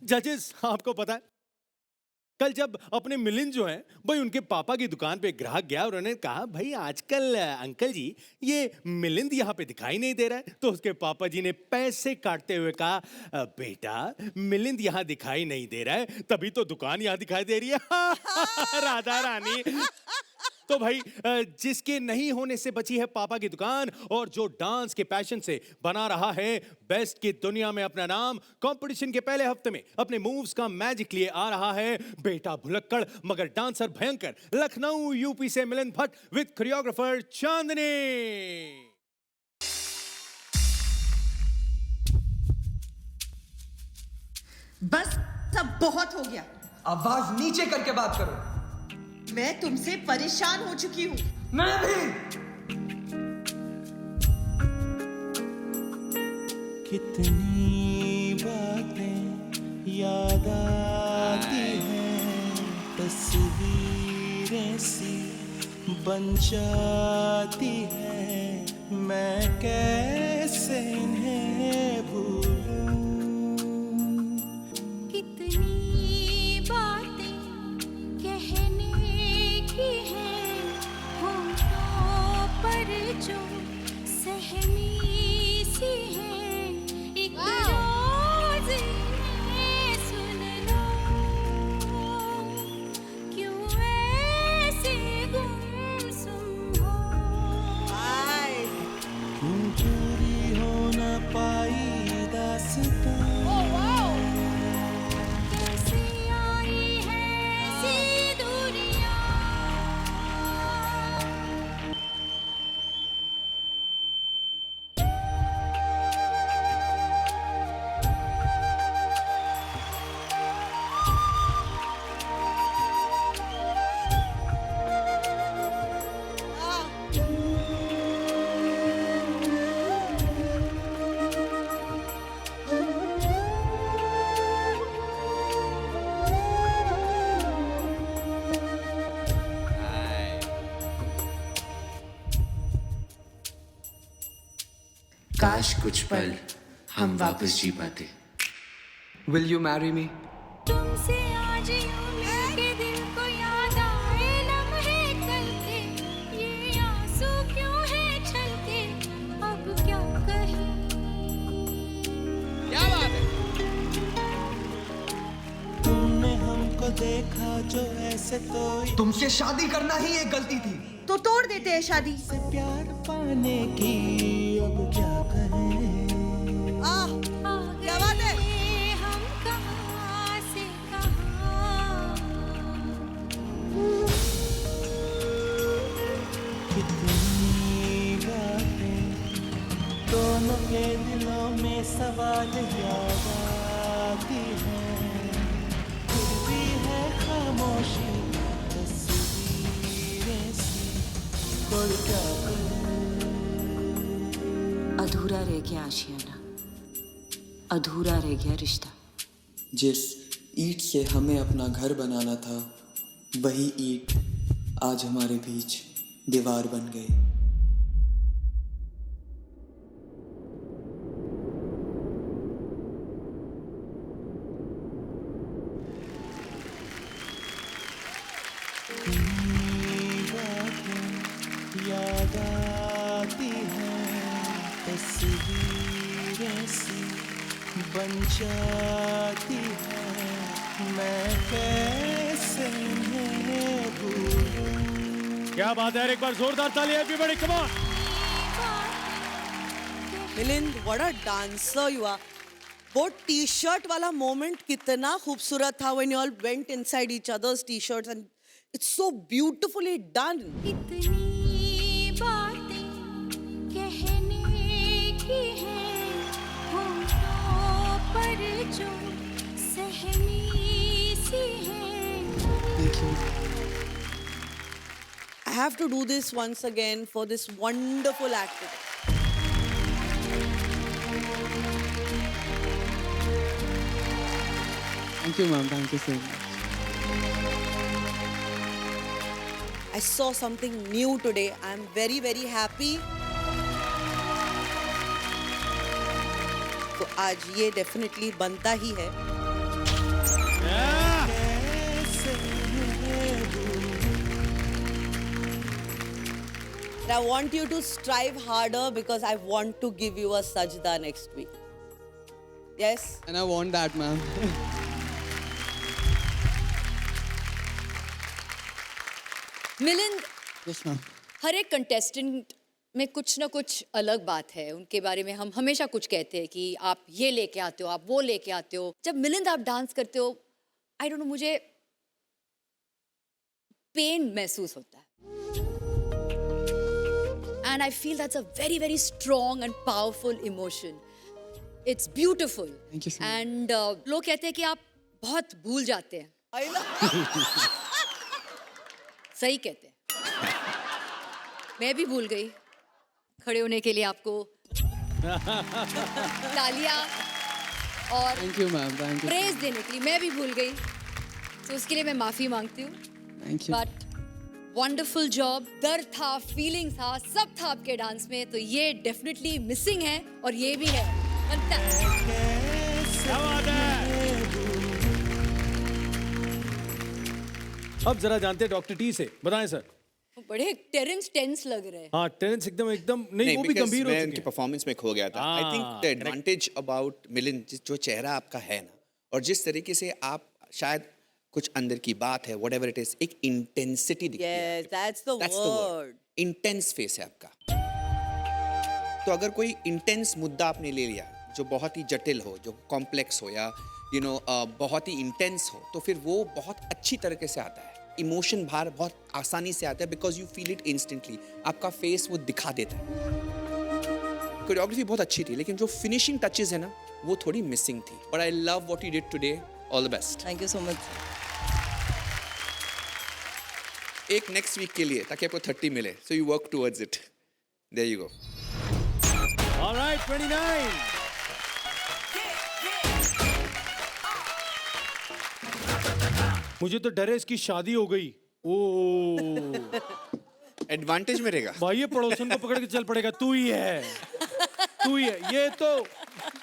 जजेस, आपको पता है कल जब अपने मिलिंद जो हैं भाई उनके पापा की दुकान पे ग्राहक गया और उन्होंने कहा भाई आजकल अंकल जी ये मिलिंद यहाँ पे दिखाई नहीं दे रहा है, तो उसके पापा जी ने पैसे काटते हुए कहा बेटा मिलिंद यहाँ दिखाई नहीं दे रहा है तभी तो दुकान यहाँ दिखाई दे रही है। राधा रानी। तो भाई जिसके नहीं होने से बची है पापा की दुकान और जो डांस के पैशन से बना रहा है बेस्ट की दुनिया में अपना नाम, कंपटीशन के पहले हफ्ते में अपने मूव्स का मैजिक लिए आ रहा है बेटा भुलक्कड़ मगर डांसर भयंकर, लखनऊ यूपी से मिलिंद भट्ट विद कोरियोग्राफर चांदनी। बस सब बहुत हो गया। आवाज नीचे करके बात करो। मैं तुमसे परेशान हो चुकी हूँ। मैं भी। कितनी बातें याद आती हैं, तस्वीरें सी बन जाती है, मैं कैसे इन्हें भूलूं। कितनी बातें कहने की हैं होठों पर जो सहमी सी हैं, एक रोज़ इन्हें सुन लो, क्यों ऐसे गुमसुम हो। क्यों पूरी हो न पाई दास्तां, कैसे आई है ऐसी दूरियां। काश कुछ पल हम वापस जी पाते। Will you marry me? तुमसे आज यूं मिलके दिल को याद आए लम्हे कल के, ये आंसू क्यों है छलके, अब क्या कहें। क्या बात है? तुमने हमको देखा जो ऐसे तो तुमसे शादी करना ही एक गलती थी। तो तोड़ देते हैं शादी। से प्यार पाने की अब क्या करें। क्या बात है? हम कहाँ से कहाँ। कितनी बातें दोनों के दिलों में सवाल याद आती हैं, फिर भी है खामोशी तस्वीरें सी, कोई क्या करे। अधूरा रह गया आशियाना, अधूरा रह गया रिश्ता। जिस ईंट से हमें अपना घर बनाना था, वही ईंट आज हमारे बीच दीवार बन गई। याद आती हैं, तस्वीरें सी बन जाती है, मैं कैसे इन्हें भूलूं। क्या बात है, एक बार जोरदार ताली everybody, come on. Milind, what a dancer you are. वो टी-शर्ट वाला मोमेंट कितना खूबसूरत था when you all went inside each other's t-shirts and it's so beautifully done. कितनी बातें कहने की हैं होठों पर जो सहमी सी हैं। I have to do this once again for this wonderful acting. Thank you, ma'am. Thank you so much. I saw something new today. I'm very, very happy. तो आज ये definitely बनता ही है. I want you to strive harder because I want to give you a sajda next week. Yes? And I want that, ma'am. Milind, Yes, ma'am. हर एक contestant में कुछ ना कुछ अलग बात है, उनके बारे में हम हमेशा कुछ कहते हैं कि आप ये लेके आते हो, आप वो लेके आते हो. जब मिलिंद आप डांस करते हो, आई डोंट नो, मुझे पेन महसूस होता है. And I feel that's a very, very strong and powerful emotion. It's beautiful. Thank you so much. And लोग कहते हैं कि आप बहुत भूल जाते हैं. I know. सही कहते हैं. मैं भी भूल गई. खड़े होने के लिए आपको तालियां और Thank you, ma'am. Thank you. Praise देने के लिए मैं भी भूल गई. तो उसके लिए मैं माफी मांगती हूँ. Thank you. But wonderful job. दर्द था, फीलिंग था, सब था आपके डांस में. तो ये डेफिनेटली मिसिंग है और ये भी है. Fantastic. क्या बात है? अब जरा जानते हैं डॉक्टर टी से. बताएं सर. बड़े टेरेंस टेंस लग रहे हैं. हाँ, टेरेंस एकदम नहीं, वो भी because गंभीर हो मैं चुके उनकी हैं. परफॉर्मेंस में खो गया था. I think the advantage about Milind, जो चेहरा आपका है ना, और जिस तरीके से आप शायद कुछ अंदर की बात है, व्हाटएवर इट इज, एक इंटेंसिटी दिखती है. Yes, that's the word. Intense face है आपका. तो अगर कोई इंटेंस मुद्दा आपने ले लिया जो बहुत ही जटिल हो, जो कॉम्प्लेक्स हो, या बहुत ही इंटेंस हो, तो फिर वो बहुत अच्छी तरीके से आता है. इमोशन बाहर बहुत आसानी से आता है because you feel it instantly. आपका फेस वो दिखा देता है. कोरियोग्राफी बहुत अच्छी थी, लेकिन जो फिनिशिंग टचेस है ना, वो थोड़ी मिसिंग थी. But I love what you did today. All the best. Thank you so much. एक नेक्स्ट वीक के लिए, ताकि आपको 30 मिले. So you work towards it. There you go. Alright, 29. मुझे तो डर है इसकी शादी हो गई. ओ एडवांटेज मिलेगा. भाई, ये पड़ोसन को पकड़ के चल पड़ेगा. तू ही है.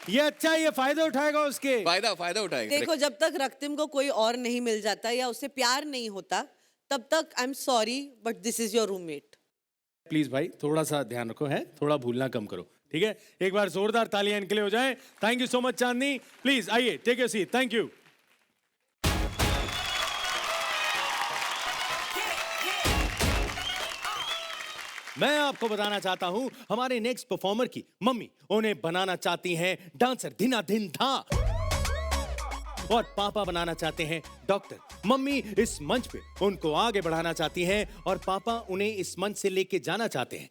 ये अच्छा है, ये फायदा उठाएगा उसके. फायदा उठाएगा. देखो, जब तक रक्तिम को कोई और नहीं मिल जाता या उससे प्यार नहीं होता, तब तक I am sorry but this is your roommate. Please भाई, थोड़ा सा ध्यान रखो. है, थोड़ा भूलना कम करो. ठीक है, एक बार जोरदार तालियां इनके लिए हो जाए. Thank you so much Chandni. Please आइए, take your seat. Thank you. मैं आपको बताना चाहता हूं, हमारे नेक्स्ट परफॉर्मर की मम्मी उन्हें बनाना चाहती हैं डांसर धीनाधिन धा, और पापा बनाना चाहते हैं डॉक्टर. मम्मी इस मंच पे उनको आगे बढ़ाना चाहती हैं और पापा उन्हें इस मंच से लेके जाना चाहते हैं.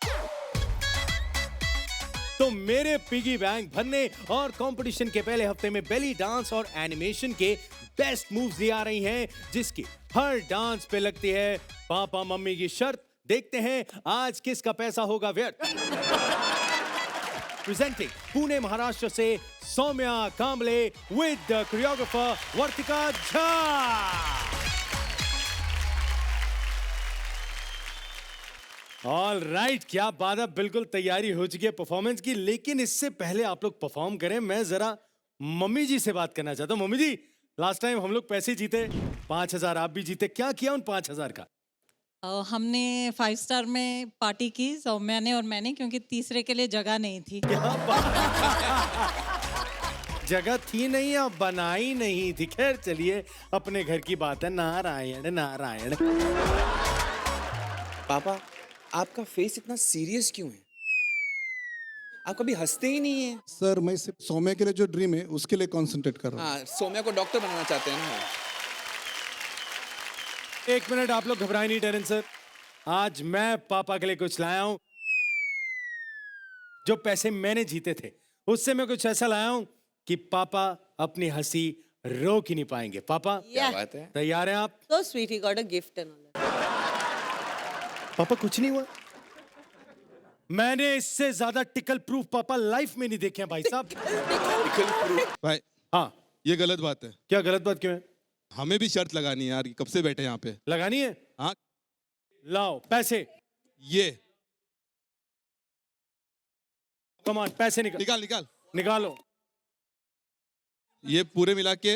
तो मेरे पिगी बैंक भरने और कंपटीशन के पहले हफ्ते में बेली डांस और एनिमेशन के बेस्ट मूव्स ले आ रही हैं, जिसकी हर डांस पे लगती है पापा मम्मी की शर्त. देखते हैं आज किसका पैसा होगा व्यर्थ. प्रेजेंटिंग पुणे महाराष्ट्र से Saumya Kamble with the choreographer Vartika Jha. All right, क्या बात है. बिल्कुल तैयारी हो चुकी है परफॉर्मेंस की. लेकिन इससे पहले आप लोग परफॉर्म करें, मैं जरा मम्मी जी से बात करना चाहता हूँ. मम्मी जी, लास्ट टाइम हम लोग पैसे जीते, 5,000 आप भी जीते. क्या किया उन 5,000 का? हमने 5 स्टार में पार्टी की, सौम्या ने और मैंने, क्योंकि तीसरे के लिए जगह नहीं थी. जगह थी नहीं, अब बनाई नहीं थी. खैर चलिए, अपने घर की बात है. नारायण नारायण. पापा, आपका फेस इतना सीरियस क्यों है? आप कभी हंसते ही नहीं है. सर, मैं सिर्फ सौम्या के लिए जो ड्रीम है उसके लिए कंसंट्रेट कर रहा हूँ. हाँ, सौम्या को डॉक्टर बनाना चाहते हैं ना. एक मिनट, आप लोग घबराए नहीं टेरेंस सर. आज मैं पापा के लिए कुछ लाया हूं. जो पैसे मैंने जीते थे उससे मैं कुछ ऐसा लाया हूं कि पापा अपनी हंसी रोक ही नहीं पाएंगे. पापा, क्या बात है? तैयार हैं आप? So sweet, he got a gift and all that. पापा, कुछ नहीं हुआ. मैंने इससे ज्यादा टिकल प्रूफ पापा लाइफ में नहीं देखे हैं भाई साहब. भाई, हाँ, ये गलत बात है. क्या गलत बात क्यों है? हमें भी शर्त लगानी है यार, कब से बैठे यहाँ पे. लगानी है? हाँ, लाओ पैसे. ये कमान, पैसे निकालो. ये पूरे मिला के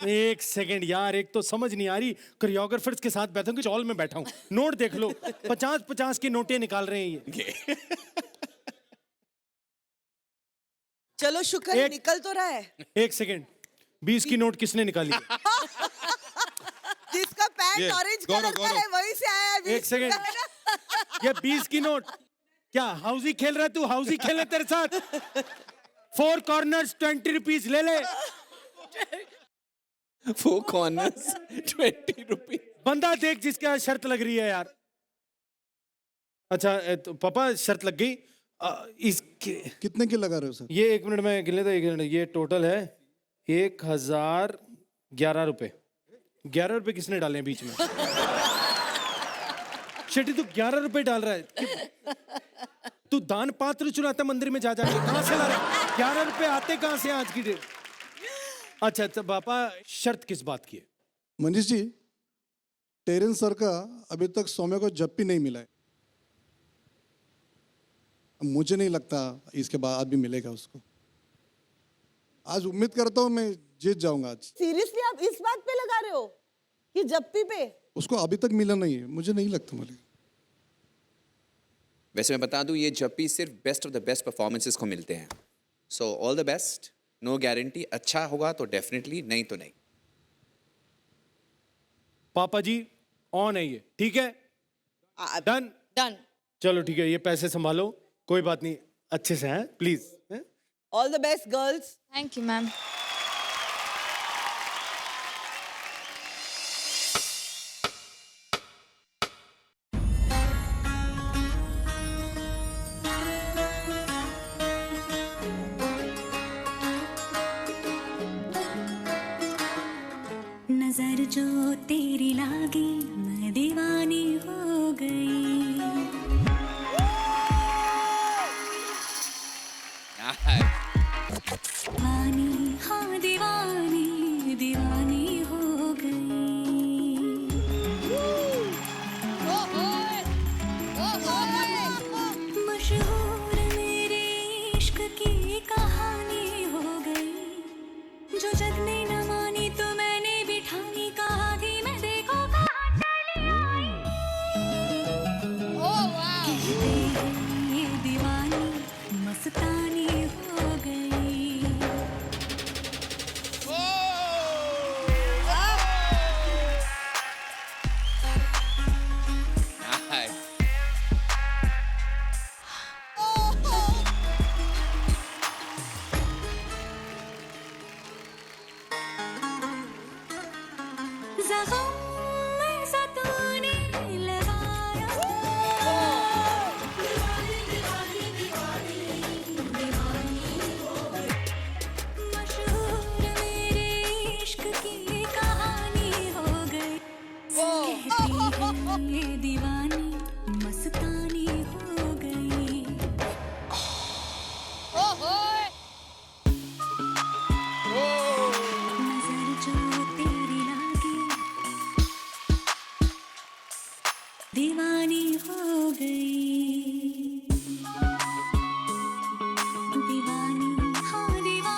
एक सेकंड यार, एक तो समझ नहीं आ रही, कोरियोग्राफर्स के साथ बैठा हूँ कि चौल में बैठा हूँ। नोट देख लो, 50-50 की नोटें निकाल रहे हैं ये। चलो शुक्र है निकल तो रहा है। एक सेकंड, 20 की नोट किसने निकाली? जिसका पैंट ऑरेंज कलर का है वहीं से आया है 20 एक सेकंड, ये 20 की नोट क्या हाउसी खेल रहा है तू? हाउसी खेले तेरे साथ। 4 कॉर्नर्स 20 रुपीज ले ले। 4 corners 20 रुपीज। बंदा देख जिसका शर्त लग रही है यार। अच्छा तो पापा शर्त लग गई। इसके कितने की लगा रहे हो सर? ये 1 मिनट में गिन लेता, 1 मिनट। ये टोटल है 1011 रुपए। 11 रुपए किसने डाले हैं बीच में? शेट्टी तू 11 रुपए डाल रहा है? तू दान पात्र चुराता मंदिर में जा जाके, कहां से ला रहा है? 11 रुपए आते कहां से आज की डेट? अच्छा तो पापा शर्त किस बात की है? मनीष जी, टेरेंस सर का अभी तक सौम्य को जप्पी नहीं मिला है। मुझे नहीं लगता इसके बाद भी मिलेगा उसको। आज उम्मीद करता हूँ मैं जीत जाऊंगा आज। सीरियसली आप इस बात पे लगा रहे हो कि जप्पी पे? उसको अभी तक मिला नहीं है, मुझे नहीं लगता मिलेगा। वैसे मैं बता दूं, ये जप्पी सिर्फ best of the best performances को मिलते हैं। So all the best. No guarantee, अच्छा होगा तो डेफिनेटली, नहीं तो नहीं। पापा जी ऑन है ये, ठीक है? Done done. चलो ठीक है, ये पैसे संभालो, कोई बात नहीं, अच्छे से हैं please. All the best girls. Thank you ma'am. नजर जो तेरी लागी मैं दीवानी हो गई। दीवानी हाँ दीवानी दीवानी हो गई। मशहूर मेरे इश्क की कहानी हो गई। जो जग ने न मानी तो मैंने भी ठानी, कहा थी मैं देखो कहाँ चली आई। कहते हैं ये दीवानी मस्तानी हो गई। ज़ख्म ऐसा तूने लगाया। मशहूर मेरे इश्क की कहानी हो गई। कहती है ये दीवानी मस्तानी हो गई। नजर जो तेरी लागी दीवानी हो गई। दीवानी हाँ दीवानी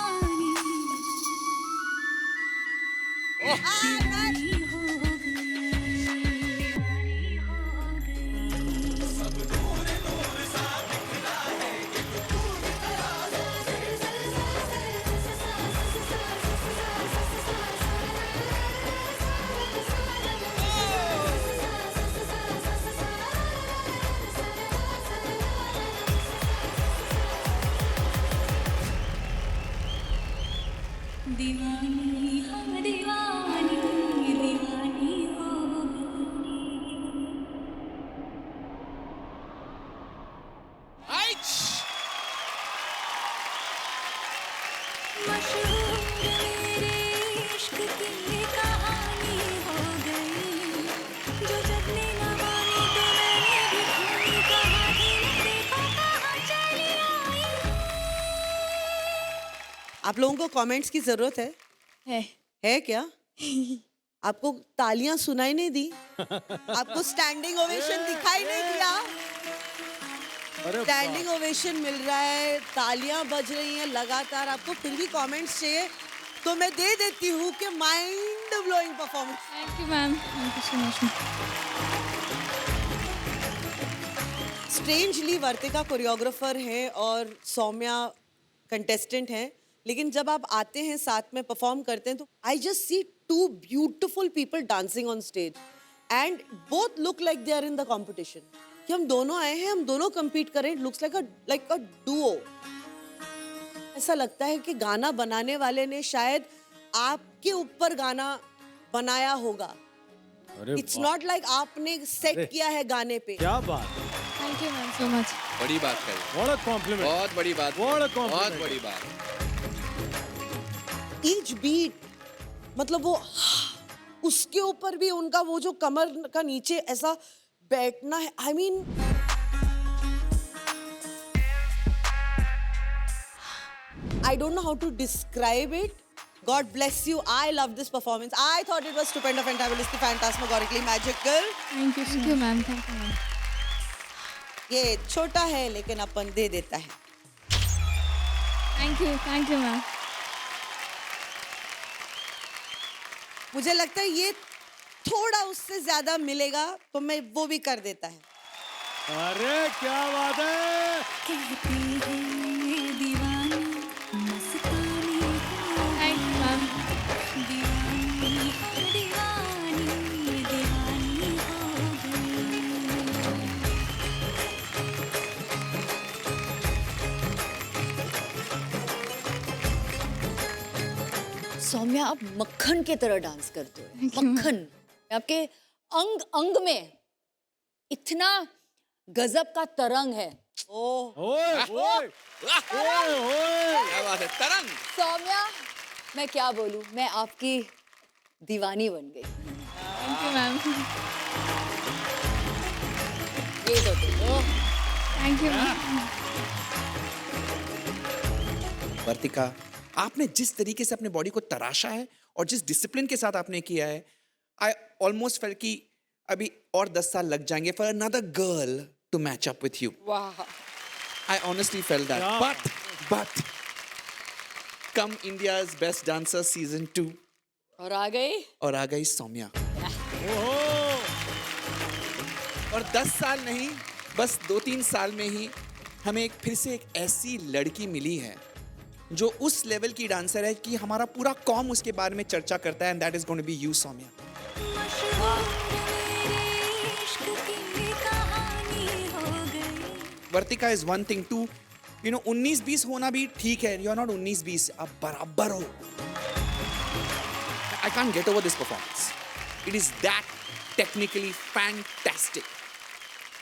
दीवानी हो दीवानी हाँ दीवानी दीवानी हो मशहूर मेरे इश्क की कहानी हो गई। जो जग ने न मानी तो मैंने भी ठानी, कहा थी मैं देखो कहाँ चली आई। आप लोगों को कमेंट्स की जरूरत है क्या? आपको तालियां सुनाई नहीं दी? आपको स्टैंडिंग ओवेशन दिखाई नहीं दिया? स्टैंडिंग ओवेशन मिल रहा है, तालियां बज रही हैं लगातार, आपको फिर भी कमेंट्स चाहिए तो मैं दे देती हूँ कि mind blowing performance. Thank you ma'am, thank you so much. Strangely Vartika choreographer है और सौम्या कंटेस्टेंट हैं, लेकिन जब आप आते हैं साथ में परफॉर्म करते हैं तो I just see two beautiful people dancing on stage and both look like they are in the competition. कि हम दोनों आए हैं, हम दोनों compete करें, it looks like a duo. ऐसा लगता है कि गाना बनाने वाले ने शायद आपके ऊपर गाना बनाया होगा। इट्स नॉट लाइक आपने सेट किया है गाने पे। क्या बात है, thank you ma'am so much. बड़ी बात कही, what a compliment, बहुत बड़ी बात, what a बहुत compliment. बड़ी बात। ईच बीट मतलब वो उसके ऊपर भी उनका वो जो कमर का नीचे ऐसा बैठना है, I mean I don't know how to describe it. God bless you. I love this performance. I thought it was stupendous, fantabulously, phantasmagorically magical. Thank you ma'am, thank you ma'am. ये छोटा है लेकिन अपन दे देता है। Thank you ma'am. मुझे लगता है ये थोड़ा उससे ज्यादा मिलेगा तो मैं वो भी कर देता है। अरे क्या बात है, कहती है ये दीवानी मस्तानी हो, थैंक यू मैम। दीवानी हो दीवानी दीवानी हो गई। सौम्या, आप मक्खन की तरह डांस करते हो, मक्खन। आपके अंग अंग में इतना गजब का तरंग है। ओए ओए ओए क्या बात है, तरंग। सौम्या, मैं क्या बोलूं, मैं आपकी दीवानी बन गई। Thank you ma'am. ये तो देखो। Thank you ma'am. वर्तिका, आपने जिस तरीके से अपने बॉडी को तराशा है और जिस डिसिप्लिन के साथ आपने किया है, आई ऑलमोस्ट फेल कि अभी और 10 साल लग जाएंगे for another girl to match up with you. वाह, I honestly felt that, but come India's best dancer season 2 और आ गई सौम्या। और 10 साल नहीं, बस 2-3 साल में ही हमें फिर से एक ऐसी लड़की मिली है जो उस लेवल की डांसर है कि हमारा पूरा कॉम उसके बारे में चर्चा करता है, and that is going to be you Saumya. Vartika is one thing too, you know, 19-20 होना भी ठीक है, यू आर नॉट 19-20, आप बराबर हो। I can't get over this performance, it is that technically fantastic.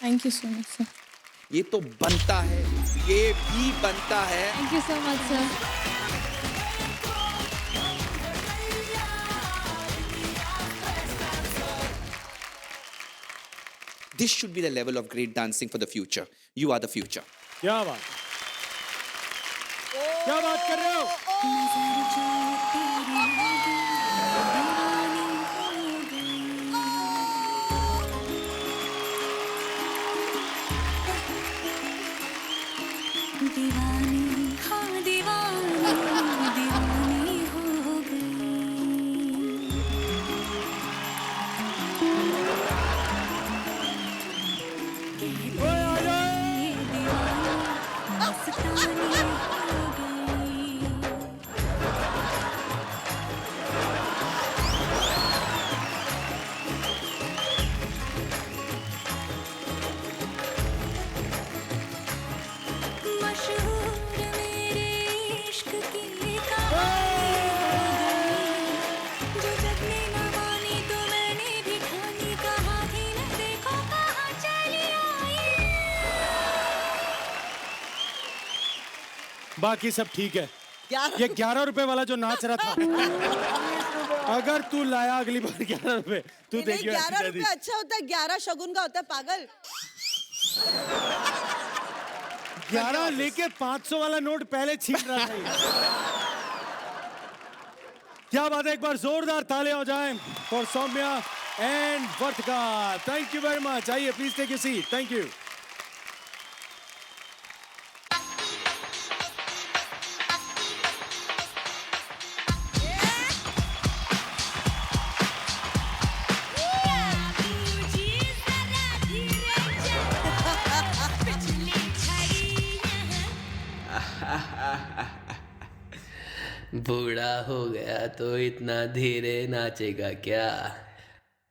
Thank you so much sir. ये तो बनता है, ये भी बनता है। Thank you so much sir. This should be the level of great dancing for the future. You are the future. क्या बात, क्या बात कर रहे हो? दीवानी हाँ दीवानी दीवानी हो गई। बाकी सब ठीक है। ये 11 रुपए वाला जो नाच रहा था, अगर तू लाया अगली बार 11 रुपए, तू देखियो 11 रुपए अच्छा होता है, 11 शगुन का होता है पागल। 11 लेके 500 वाला नोट पहले छीन रहा था ये। क्या बात है, एक बार जोरदार ताले हो जाएं for Saumya and Vartika. Thank you very much. आइए please take your seat. Thank you. बूढ़ा हो गया तो इतना धीरे नाचेगा क्या?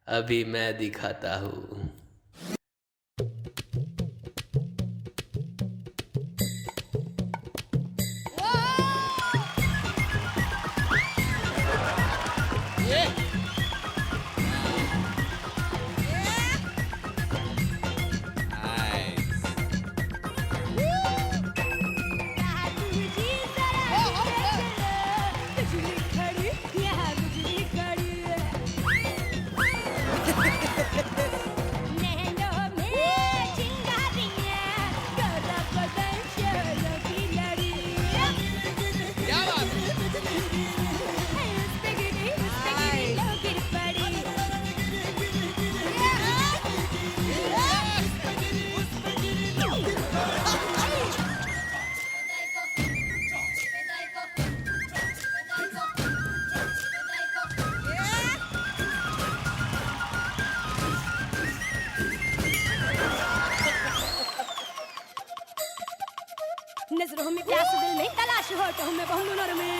अभी मैं दिखाता हूँ। नजरों में प्यास दिल में तलाश होठों में बहु नर में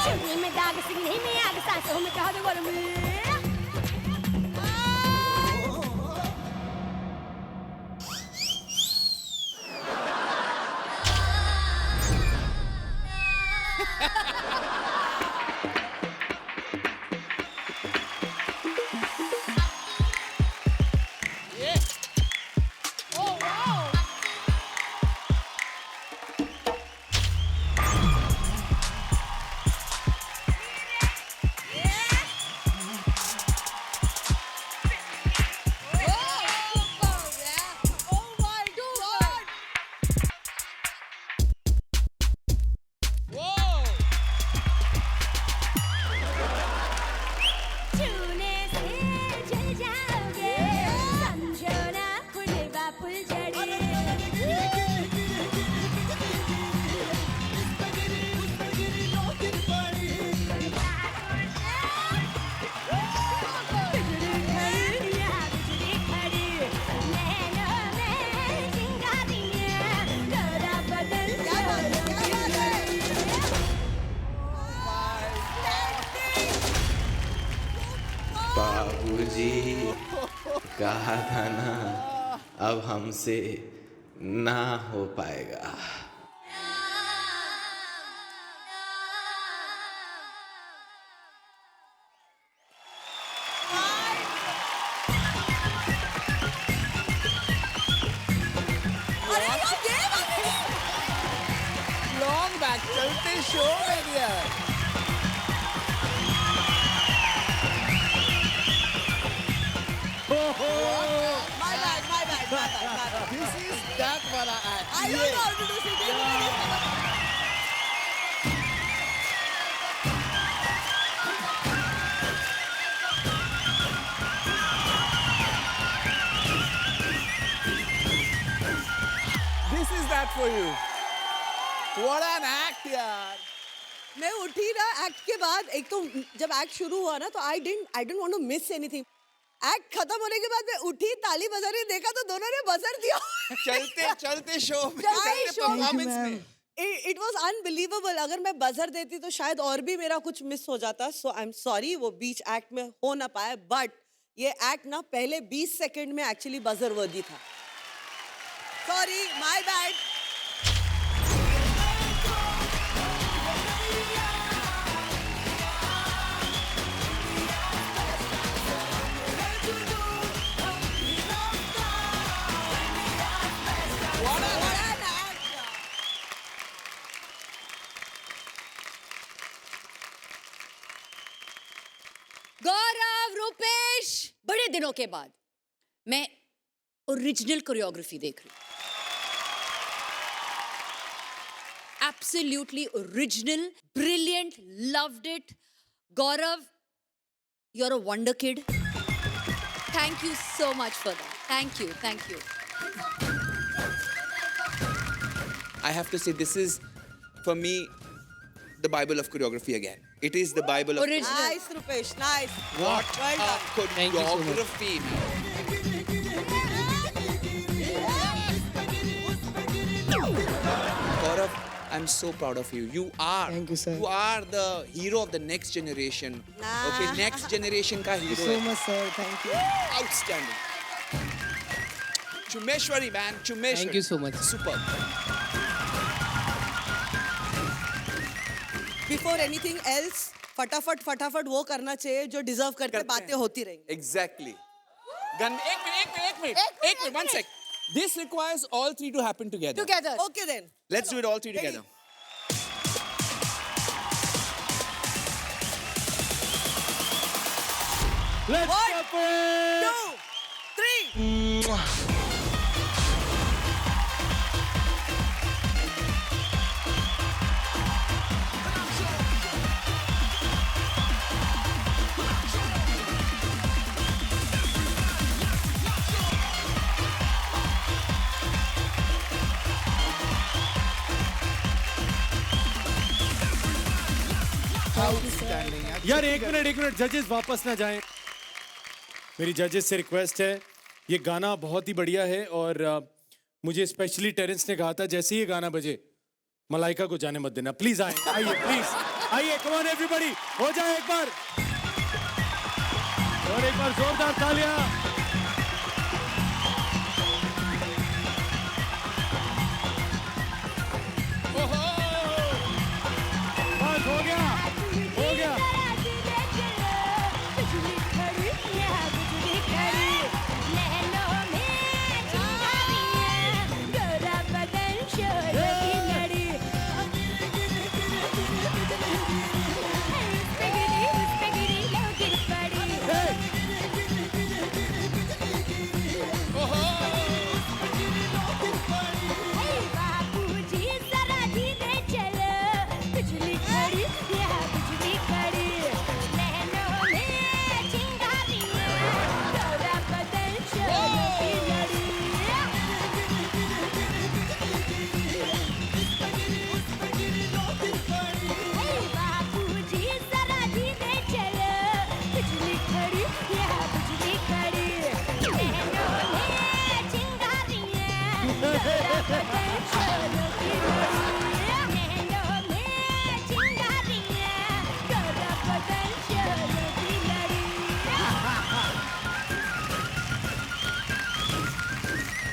चुन्नी में दाग सीने में आग सांसों में कहा दे वर में बाबूजी कहा था ना, अब हमसे ना हो पाएगा। लॉन्ग बैक चलते शो में गया। My bad. This is that wala act. I don't know how to do sitting. This is that for you. What an act यार. मैं उठी ना एक्ट के बाद, एक तो जब एक्ट शुरू हुआ ना तो I didn't want to miss anything. Act खत्म होने के बाद मैं उठी, ताली बजा रही, देखा तो दोनों ने बजर दिया। चलते शो में, चलते चलते परफॉर्मेंस में। It was unbelievable. अगर मैं बजर देती तो शायद और भी मेरा कुछ मिस हो जाता। सो आई एम सॉरी, वो बीच एक्ट में हो ना पाया, बट ये एक्ट ना पहले 20 सेकंड में एक्चुअली बजर वर्दी था। Sorry, my bad. Gaurav, Rupesh, बड़े दिनों के बाद मैं ओरिजिनल कोरियोग्राफी देख रही हूँ। Absolutely original, brilliant, loved it. Gaurav, you're a wonder kid. Thank you so much for that. Thank you. I have to say, this is, for me, the Bible of choreography again. It is the Bible of Original. Nice, Rupesh, nice. What Well done. choreography. Gaurav, I'm so proud of you. You are. Thank you, sir. You are the hero of the next generation. Okay, next generation ka hero. So much, sir. Thank you. Outstanding. Chumeshwari, man. Chumeshwari. Thank you so much. Super. Before anything else, फटाफट वो करना चाहिए जो deserve करते बातें होती रहेंगी. Exactly. एक minute, 1 sec. This requires all three to happen together. Okay then. Let's do it all three together. Let's go. 2, 3. यार एक मिनट जजेस वापस ना जाएं. मेरी जजेस से रिक्वेस्ट है, ये गाना बहुत ही बढ़िया है और मुझे स्पेशली टेरेंस ने कहा था जैसे ही ये गाना बजे मलाइका को जाने मत देना. प्लीज आइए प्लीज आइए. कम ऑन एवरीबॉडी, हो जाए एक बार और एक बार जोरदार तालियां. बस हो गया.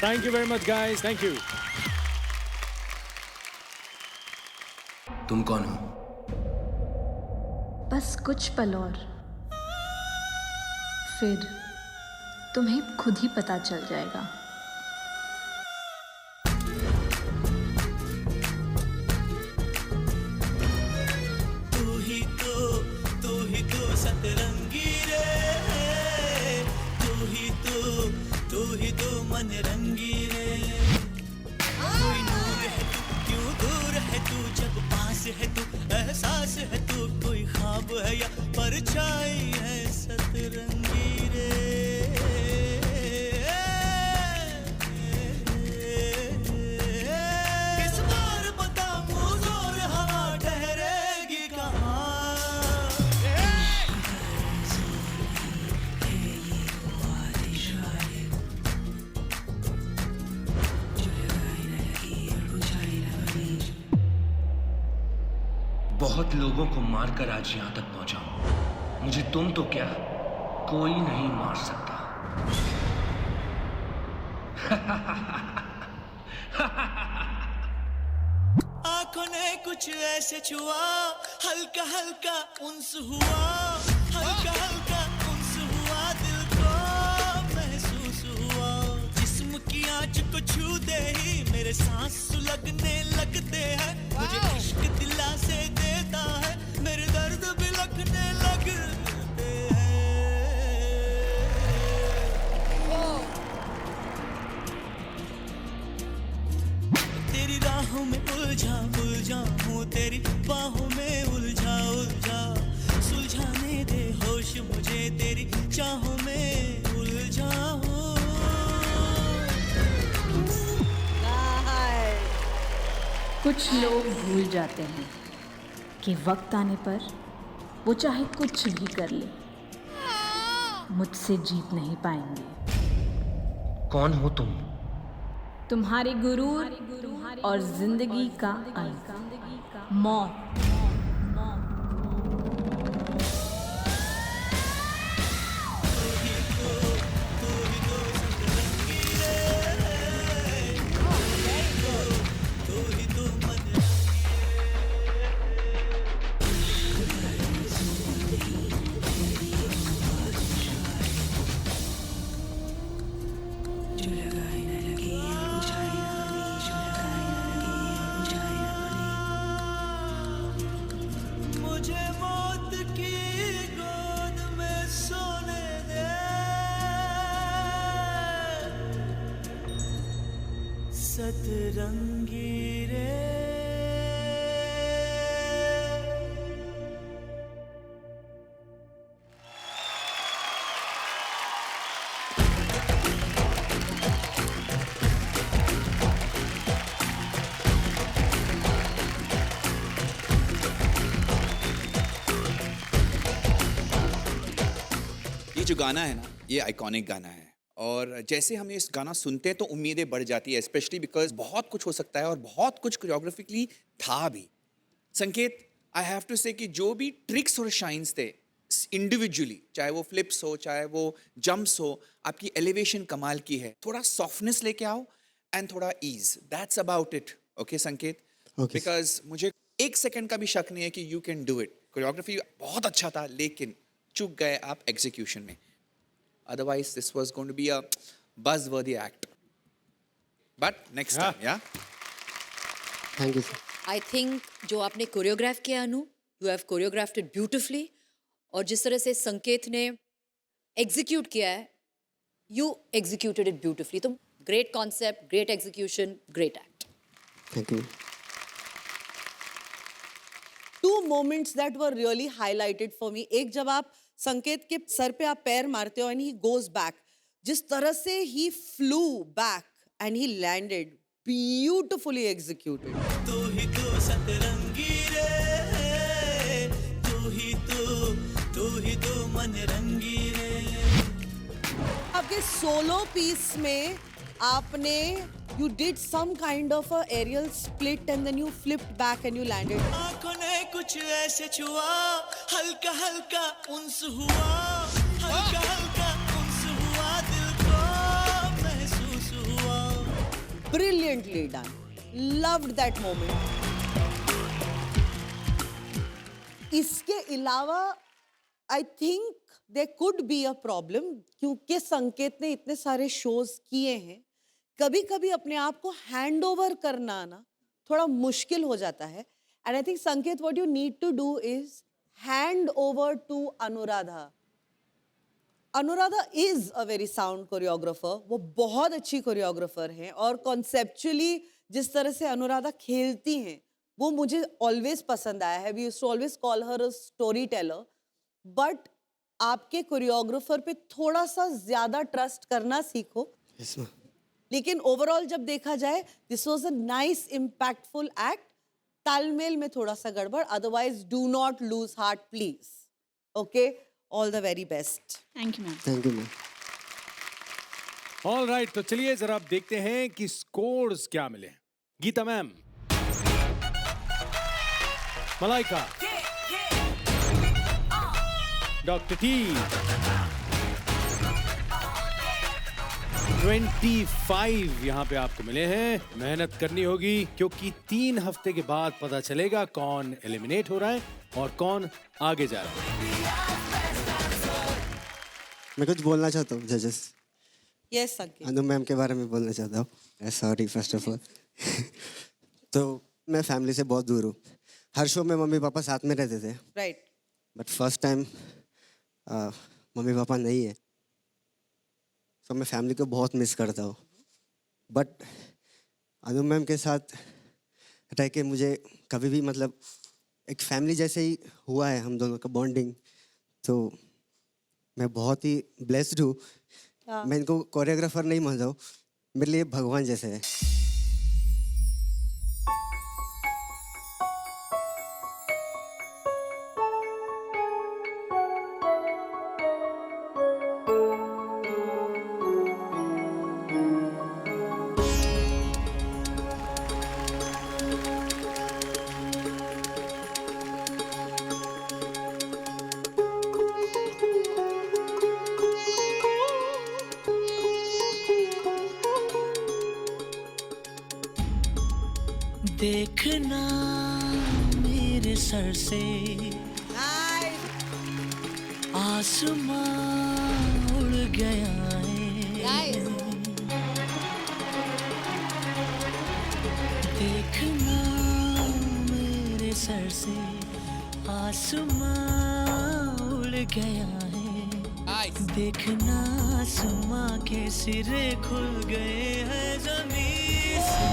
Thank you very much, guys. Thank you. तुम कौन हो? बस कुछ पल और फिर तुम्हें खुद ही पता चल जाएगा. तू ही तो सतरंगी रे, तू ही तो मन रंगी रे. कोई नूर है तू, क्यों दूर है तू, जब पास है तू एहसास है तू, कोई ख्वाब है या परछाई है सतरंगी रे. इस बार बता मुझे और हवा ठहरेगी कहाँ. बहुत लोगों को मारकर आज यहाँ तक पहुंचा हूं. मुझे तुम तो क्या, कोई नहीं मार सकता. आंखों ने कुछ ऐसे छुआ, हल्का हल्का उन्स हुआ, हल्का हल्का उन्स हुआ, दिल को महसूस हुआ. जिस्म की आँच को छू दे ही मेरे सांस सुलगने लगते हैं. मुझे इश्क दिला से देता है, मेरे दर्द भी लगने लगते हैं. तेरी राहों में उलझा हूँ, तेरी बाहों में उलझा. सुलझाने दे होश मुझे, तेरी चाहों में उलझा हूँ. कुछ लोग भूल जाते हैं कि वक्त आने पर वो चाहे कुछ भी कर ले, मुझसे जीत नहीं पाएंगे. कौन हो तुम? तुम्हारे गुरूर और जिंदगी का अंत. more. मुझे मौत की गोद में सोने दे सतरंगी रे ये जो गाना है ना, ये आइकॉनिक गाना है और जैसे हम इस गाना सुनते हैं तो उम्मीदें बढ़ जाती है, स्पेशली बिकॉज बहुत कुछ हो सकता है और बहुत कुछ कोरियोग्राफिकली था भी। संकेत, आई हैव टू से कि जो भी ट्रिक्स और शाइन्स थे इंडिविजुअली, चाहे वो फ्लिप्स हो, चाहे वो जंप्स हो, आपकी एलिवेशन कमाल की है। थोड़ा सॉफ्टनेस लेके आओ एंड थोड़ा ease, that's about it. Okay Sanket, because मुझे 1 सेकंड का भी शक नहीं है कि you can do it. Choreography बहुत अच्छा था लेकिन चूक गए आप एग्जीक्यूशन में। Otherwise, this was going to be a buzzworthy act. But next time, yeah? Thank you, sir. I think जो आपने कोरियोग्राफ किया Anu, you have choreographed it beautifully, और जिस तरह से संकेत ने एग्जीक्यूट किया है, यू एग्जीक्यूटेड इट ब्यूटिफुली। तो great concept, great execution, great act. Thank you. Two moments that were really highlighted for me. एक जब आप संकेत के सर पे आप पैर मारते हो and he goes back, जिस तरह से he flew back and he landed, beautifully executed. तू ही तो सतरंगी रे तू ही तो मन रंगी रे। आपके सोलो पीस में आपने you did some kind of a aerial split and then you flipped back and you landed. आँखों ने कुछ ऐसे छुआ हल्का हल्का उन्स हुआ हल्का हल्का उन्स हुआ दिल को महसूस हुआ। Brilliantly done. Loved that moment. इसके अलावा I think there could be a problem क्योंकि संकेत ने इतने सारे shows किए हैं, कभी कभी अपने आप को हैंड ओवर करना ना थोड़ा मुश्किल हो जाता है। And I think Sanket what you need to do is hand over to Anuradha. Anuradha is a very sound choreographer, वो बहुत अच्छी कोरियोग्राफर हैं और कॉन्सेप्चुअली जिस तरह से अनुराधा खेलती हैं वो मुझे ऑलवेज पसंद आया है। We used to always call her a storyteller, but आपके कोरियोग्राफर पे थोड़ा सा ज्यादा ट्रस्ट करना सीखो। Yes, ma'am. लेकिन ओवरऑल जब देखा जाए this was a nice impactful act. तालमेल में थोड़ा सा गड़बड़, otherwise do not lose heart please. Okay, all the very best. Thank you ma'am. Thank you, ma'am. All right, तो चलिए जरा आप देखते हैं कि स्कोर्स क्या मिले। Geeta ma'am, Malaika, doctor T 25 यहाँ पे आपको मिले हैं। मेहनत करनी होगी क्योंकि 3 हफ्ते के बाद पता चलेगा कौन एलिमिनेट हो रहा है और कौन आगे जा रहा है। मैं कुछ बोलना चाहता हूँ जजेस। यस संकेत। अनु मैम के बारे में बोलना चाहता हूँ। Sorry first of all. तो मैं फैमिली से बहुत दूर हूँ। हर शो में मम्मी पापा साथ में रहते थे, right, but first time mummy papa नहीं है, तो मैं फैमिली को बहुत मिस करता हूँ। बट अनु मैम के साथ रह के मुझे कभी भी मतलब एक फैमिली जैसे ही हुआ है हम दोनों का बॉन्डिंग, तो मैं बहुत ही ब्लेस्ड हूँ। मैं इनको कोरियोग्राफर नहीं मानता हूँ, मेरे लिए भगवान जैसे है। देखना मेरे सर से आसमां उड़ गया है। देखना मेरे सर से आसमां उड़ गया है। देखना आसमां के सिरे खुल गए हैं जमीन से।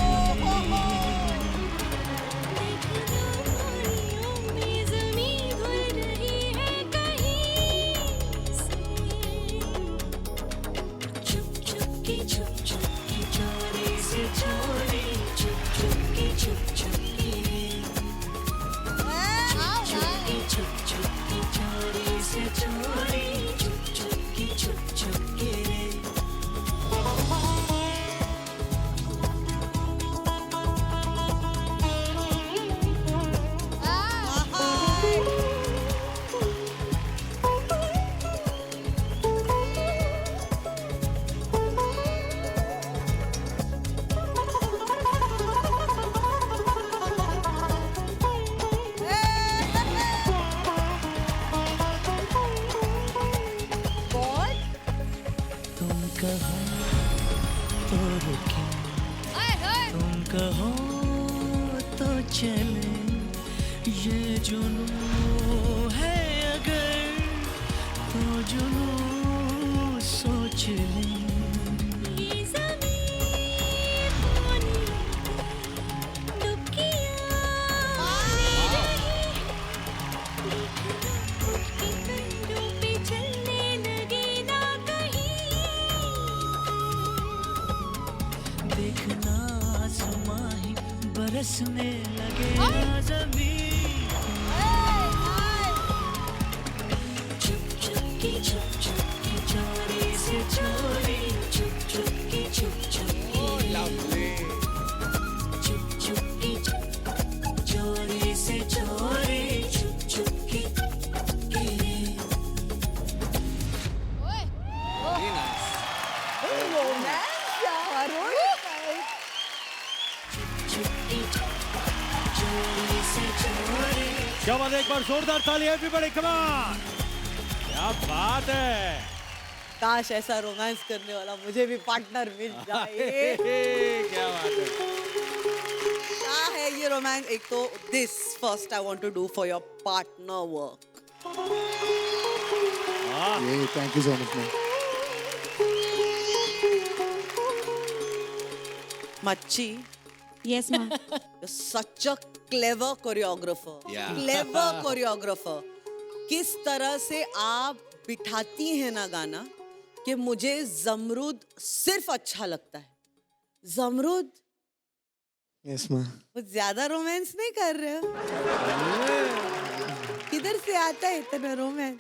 कहो तो चले ये जुनून है अगर तो जुनून सोच ले। ये ज़मीन पानी डुबकियाँ के कंधों पे चलने लगे ना कहीं। देखना आसमां ही बरसने लगे ना ज़मीन। चुप चुपके चोरी से चोरी चुप चुपके चुप चुपके चोरी से चोरी चुप चुपके। क्या बात है, एक बार जोरदार ताली एवरीबॉडी, कम ऑन। क्या बात है। काश ऐसा रोमांस करने वाला मुझे भी पार्टनर मिल जाए। क्या बात है। क्या है ये रोमांस। एक तो this first I want to do for your partner work. Thank you so much ma'am. मच्छी। Yes, ma'am. You're such a clever choreographer. Yeah. Clever choreographer. किस तरह से आप बिठाती हैं ना गाना कि मुझे जमरूद सिर्फ अच्छा लगता है। Jamrud yes ma'am. कुछ ज्यादा रोमांस नहीं कर रहे हो। किधर से आता है इतना रोमांस?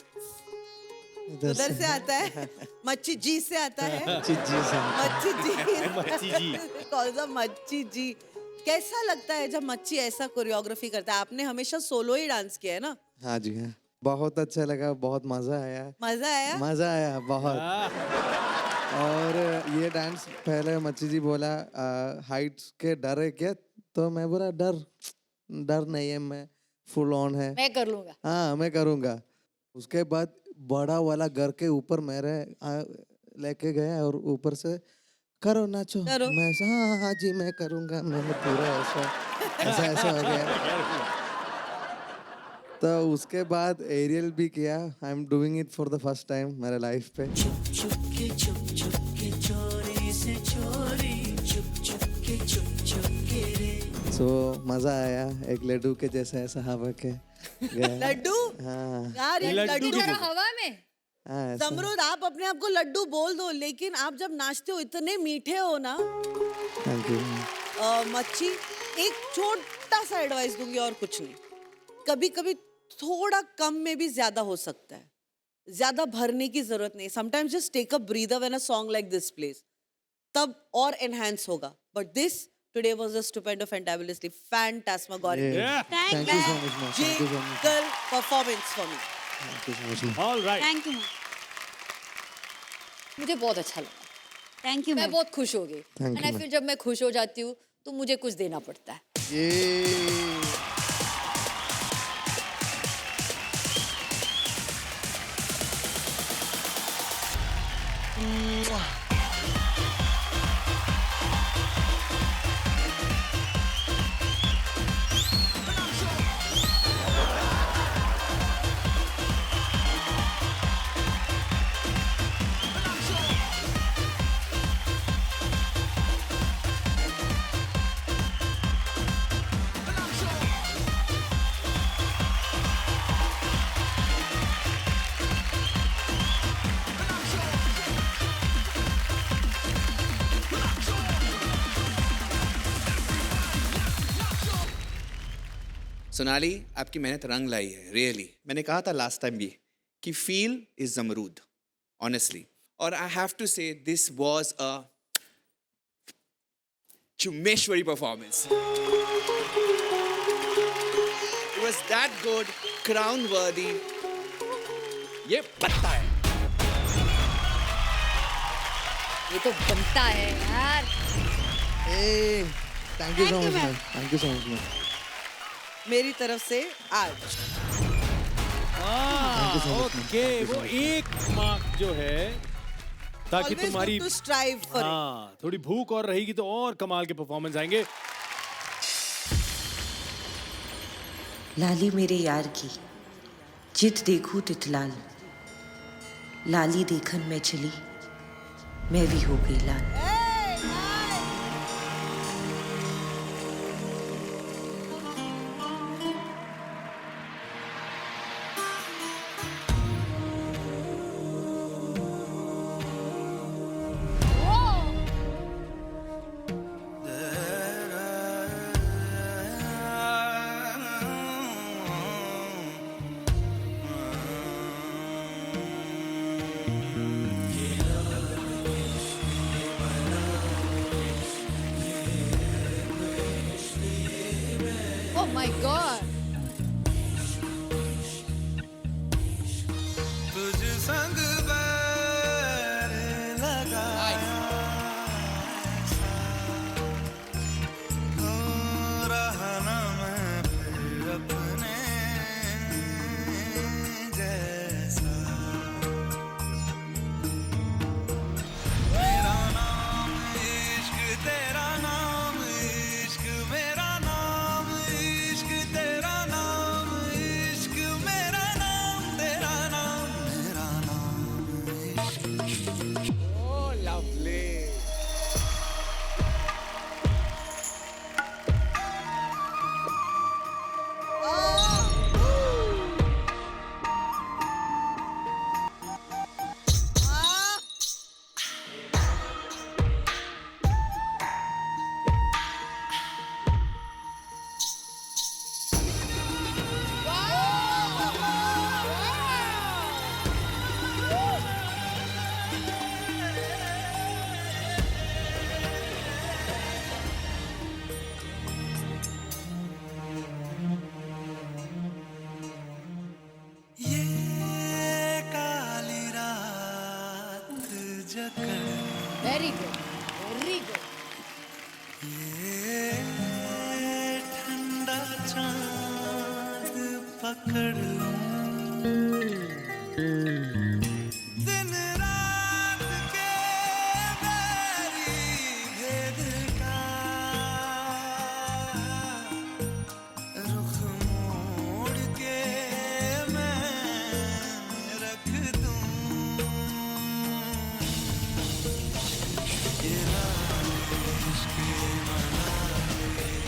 उधर से आता है। मच्छी जी से आता है। मच्छी जी से। मच्छी जी। कौन सा मच्छी जी। कैसा लगता है जब मच्छी ऐसा कोरियोग्राफी करता है? आपने हमेशा सोलो ही डांस किया है ना? हाँ जी हाँ, बहुत अच्छा लगा, बहुत मजा आया। मजा आया? मजा आया बहुत। और ये डांस पहले मच्छी जी बोला हाइट्स के डर है क्या, तो मैं बोला डर नहीं है, मैं फुल ऑन है, मैं कर लूंगा। हाँ मैं करूँगा। उसके बाद बड़ा वाला घर के ऊपर मेरे लेके गया और ऊपर से करो नाचो। मैं हाँ जी मैं करूँगा। मैंने पूरा ऐसा हो गया। तो उसके बाद एरियल भी किया। I am doing it for the first time मेरे लाइफ पे। चुपके चोरी से चोरी चुपके रे। सो मजा आया। एक लड्डू के जैसा ऐसा हवा के गया। लड्डू? हाँ यार ये लड्डू की तरह हवा में। हाँ, जमरूद आप अपने आप को लड्डू बोल दो, लेकिन आप जब नाचते हो इतने मीठे हो ना। Thank you. मच्छी एक छोटा सा एडवाइस दूंगी और कुछ नहीं। कभी कभी थोड़ा कम में भी ज्यादा हो सकता है, ज्यादा भरने की जरूरत नहीं। Sometimes just take a breather when a song like this plays, तब और एनहांस होगा। But this today was a stupendo fantabulously phantasmagoric thank you so much ma'am. Thank you so much. Performance for me. Thank you so much. All right, thank you. मुझे बहुत अच्छा लगा। Thank you. मैं बहुत खुश हो गई। Thank and I you, feel जब मैं खुश हो जाती हूँ तो मुझे कुछ देना पड़ता है। ये सोनाली, आपकी मेहनत रंग लाई है, रियली। मैंने कहा था लास्ट टाइम भी कि फील इज जमरूद, ऑनेस्टली। और I have to say this was a चुम्मेश्वरी performance. It was that good, crown worthy. ये पत्ता है, ये तो बनता है यार। Thank you so much ma'am, thank you so much ma'am. मेरी तरफ से आज ओके, वो एक मार्क जो है ताकि Always तुम्हारी good to strive for it. हाँ, थोड़ी भूख और रहेगी तो और कमाल के परफॉर्मेंस आएंगे। लाली मेरे यार की जित देखूं तित लाल, लाली देखन मैं चली, मैं भी हो गई लाल। Oh my God. तुझ संग बैर लगाया ऐसा, हो रहा ना मैं फिर अपने जैसा। मेरा नाम इश्क, तेरा नाम इश्क, मेरा नाम इश्क, तेरा नाम इश्क, मेरा नाम, तेरा नाम, मेरा नाम इश्क। Oh, lovely. ये काली रात जकड़, Very good. Very good. ये ठंडा चांद पकड़ लूं, दिन रात के बैरी भेद का रुख मोड़ के मैं रख दूं। ये लालिश के मलालिश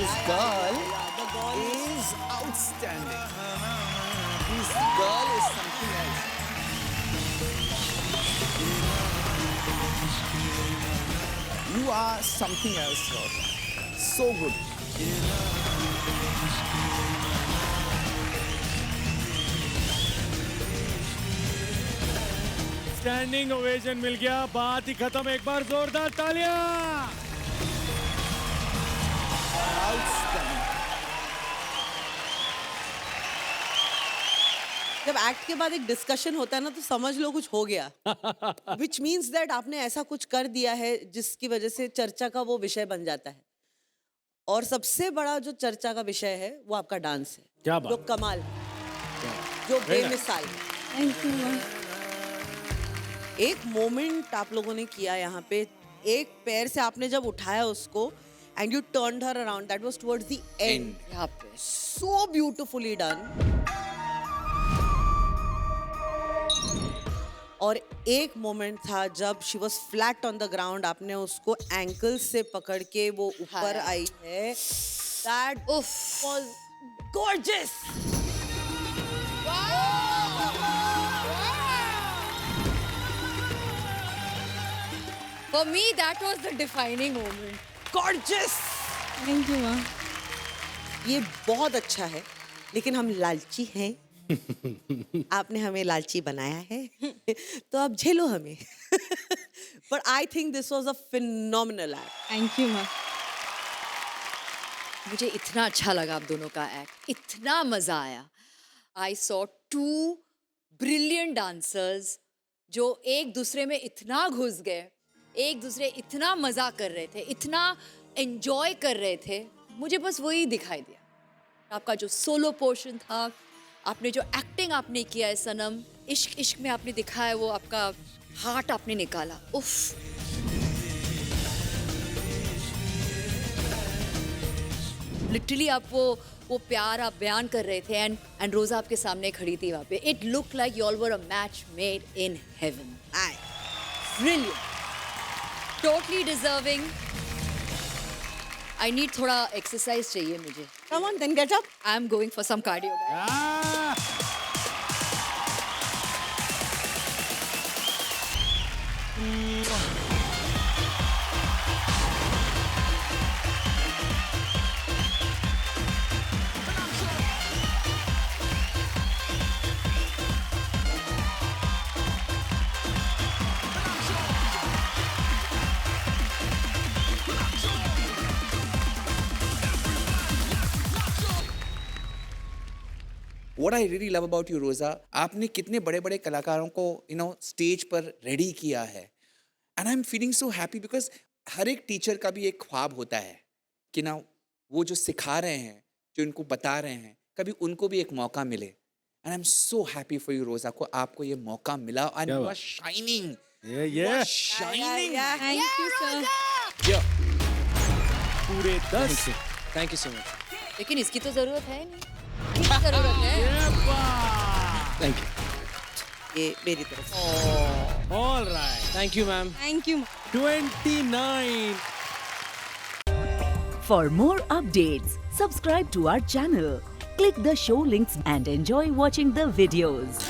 This girl is outstanding. This girl is something else. You are something else, Rosa. So good. Standing ovation मिल गया, बात ही खत्म। एक बार जोरदार तालियां। Outstanding. जब एक्ट के बाद एक डिस्कशन होता है ना तो समझ लो कुछ हो गया विच मीन्स दैट आपने ऐसा कुछ कर दिया है जिसकी वजह से चर्चा का वो विषय बन जाता है। और सबसे बड़ा जो चर्चा का विषय है वो आपका डांस है। क्या बात। जो कमाल, जो बेमिसाल। Thank you. एक मोमेंट आप लोगों ने किया यहाँ पे, एक पैर से आपने जब उठाया उसको and you turned her around, that was towards the end. यहाँ पे सो ब्यूटीफुली डन। और एक मोमेंट था जब she was flat on the ground, आपने उसको एंकल से पकड़ के वो ऊपर आई है। That was gorgeous. For me, that was the defining moment. Gorgeous. Thank you माँ। ये बहुत अच्छा है, लेकिन हम लालची हैं। आपने हमें लालची बनाया है तो अब झेलो हमें। But I think this was a phenomenal act. Thank you माँ। मुझे इतना अच्छा लगा आप दोनों का एक्ट, इतना मजा आया। I saw two brilliant dancers जो एक दूसरे में इतना घुस गए, एक दूसरे इतना मजा कर रहे थे, इतना एंजॉय कर रहे थे। मुझे बस वही दिखाई दिया। आपका जो सोलो पोर्शन था, आपने जो एक्टिंग आपने किया है सनम, इश्क इश्क में आपने दिखाया, वो आपका हार्ट आपने निकाला। उफ। लिटरली आप वो प्यार आप बयान कर रहे थे एंड रोजा आपके सामने खड़ी थी वहाँ पे। It look like you all were a match made in heaven. Brilliant, totally deserving. I need थोड़ा एक्सरसाइज चाहिए मुझे। Come on, then get up. I am going for some cardio. What I really love about you, Rosa, आपने कितने बड़े बड़े कलाकारों को stage पर रेडी किया है। And I am feeling so happy because हर एक टीचर का भी एक ख्वाब होता है कि वो जो सिखा रहे हैं, जो इनको बता रहे हैं, कभी उनको भी एक मौका मिले। And I am so happy for you Roja, को आपको ये मौका मिला and you are shining. Shining. Thank you sir. पूरे 10। Thank you so much. लेकिन इसकी तो जरूरत है नहीं, इसकी जरूरत है। Thank you. ये मेरी तरफ से। All right, thank you ma'am. Thank you. 29। For more updates, subscribe to our channel, click the show links and enjoy watching the videos.